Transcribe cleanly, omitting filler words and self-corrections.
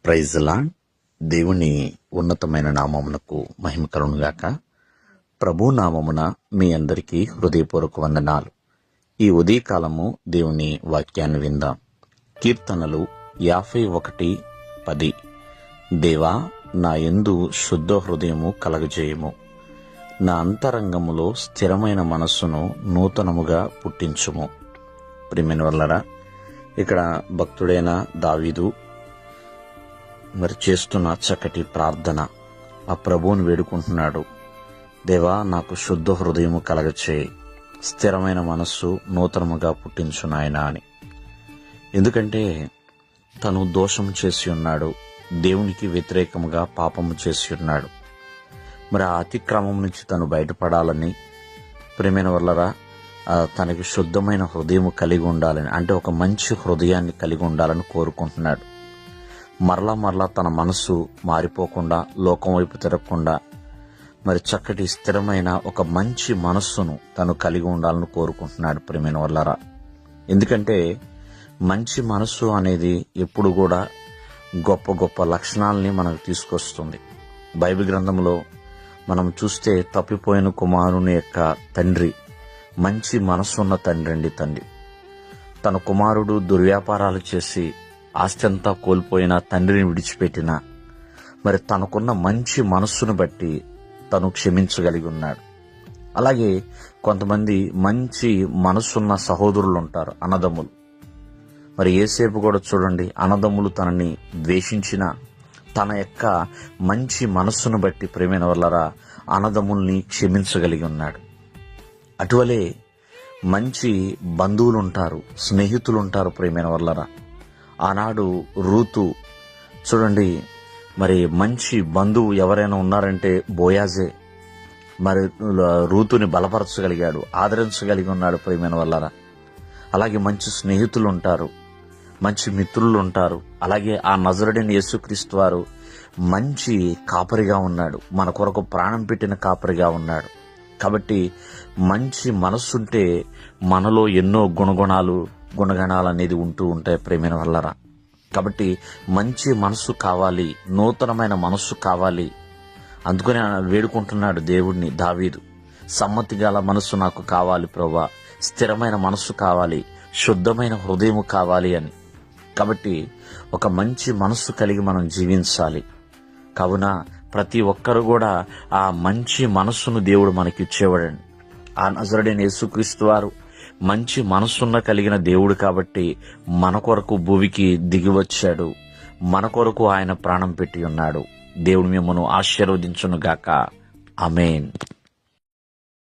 Praise lord. దేవుని ఉన్నతమైన నామమునకు మహిమ కలుగునుగాక. ప్రభు నామమున మీ అందరికీ హృదయపూర్వక వందనాలు. ఈ ఉదయకాలము దేవుని వాక్యాన్ని విందాం. కీర్తనలు 51:10. దేవా, నా యందు శుద్ధ హృదయము కలగజేయము, నా అంతరంగములో స్థిరమైన మనస్సును నూతనముగా పుట్టించుము. ప్రియమైన వాళ్ళరా, ఇక్కడ భక్తుడైన దావీదు మరి చేస్తున్న చక్కటి ప్రార్థన, ఆ ప్రభువుని వేడుకుంటున్నాడు. దేవా, నాకు శుద్ధ హృదయము కలగచేయి, స్థిరమైన మనస్సు నూతనముగా పుట్టించు నాయనా అని. ఎందుకంటే తను దోషం చేసి ఉన్నాడు, దేవునికి వ్యతిరేకముగా పాపము చేసి ఉన్నాడు. మరి ఆ అతిక్రమం నుంచి తను బయటపడాలని, ప్రియమైన వల్లరా, తనకి శుద్ధమైన హృదయము కలిగి ఉండాలని, అంటే ఒక మంచి హృదయాన్ని కలిగి ఉండాలని కోరుకుంటున్నాడు. మరలా తన మనస్సు మారిపోకుండా, లోకం వైపు తిరగకుండా, మరి చక్కటి స్థిరమైన ఒక మంచి మనస్సును తను కలిగి ఉండాలని కోరుకుంటున్నాడు. ప్రియమైన వల్లరా, ఎందుకంటే మంచి మనస్సు అనేది ఎప్పుడు కూడా గొప్ప గొప్ప లక్షణాలని మనకు తీసుకొస్తుంది. బైబిల్ గ్రంథంలో మనం చూస్తే తప్పిపోయిన కుమారుని యొక్క తండ్రి మంచి మనస్సున్న తండ్రి. తన కుమారుడు దుర్వ్యాపారాలు చేసి ఆస్తి అంతా కోల్పోయిన తండ్రిని విడిచిపెట్టిన, మరి తనకున్న మంచి మనస్సును బట్టి తను క్షమించగలిగి ఉన్నాడు. అలాగే కొంతమంది మంచి మనస్సున్న సహోదరులు ఉంటారు, అన్నదమ్ములు. మరి యేసేపు కూడా చూడండి, అన్నదమ్ములు తనని ద్వేషించిన తన యొక్క మంచి మనస్సును బట్టి ప్రేమైన వల్లరా అన్నదమ్ముల్ని క్షమించగలిగి ఉన్నాడు. అటువలే మంచి బంధువులు ఉంటారు, స్నేహితులు ఉంటారు. ప్రేమైన వల్లరా, ఆనాడు రూతు చూడండి, మరి మంచి బంధువు ఎవరైనా ఉన్నారంటే బోయాజే. మరి రూతుని బలపరచగలిగాడు, ఆదరించగలిగి ఉన్నాడు. ప్రియమైన వల్లరా, అలాగే మంచి స్నేహితులు ఉంటారు, మంచి మిత్రులు ఉంటారు. అలాగే ఆ నజరుడైన యేసుక్రీస్తు వారు మంచి కాపరిగా ఉన్నాడు, మన కొరకు ప్రాణం పెట్టిన కాపరిగా ఉన్నాడు. కాబట్టి మంచి మనస్సుంటే మనలో ఎన్నో గుణగణాలు అనేది ఉంటూ ఉంటాయి. ప్రేమైన వల్లరా, కాబట్టి మంచి మనస్సు కావాలి, నూతనమైన మనస్సు కావాలి. అందుకని వేడుకుంటున్నాడు దేవుడిని దావీదు, సమ్మతి గల మనస్సు నాకు కావాలి ప్రభువా, స్థిరమైన మనస్సు కావాలి, శుద్ధమైన హృదయము కావాలి అని. కాబట్టి ఒక మంచి మనస్సు కలిగి మనం జీవించాలి. కావున ప్రతి ఒక్కరు కూడా ఆ మంచి మనస్సును దేవుడు మనకి ఇచ్చేవాడండి. ఆ నజరుడైన యేసుక్రీస్తు వారు మంచి మనస్సున్న కలిగిన దేవుడు కాబట్టి మన కొరకు భూమికి దిగి వచ్చాడు, మన కొరకు ఆయన ప్రాణం పెట్టి ఉన్నాడు. దేవుడు మిమ్మల్ని ఆశీర్వదించును గాక. ఆమేన్.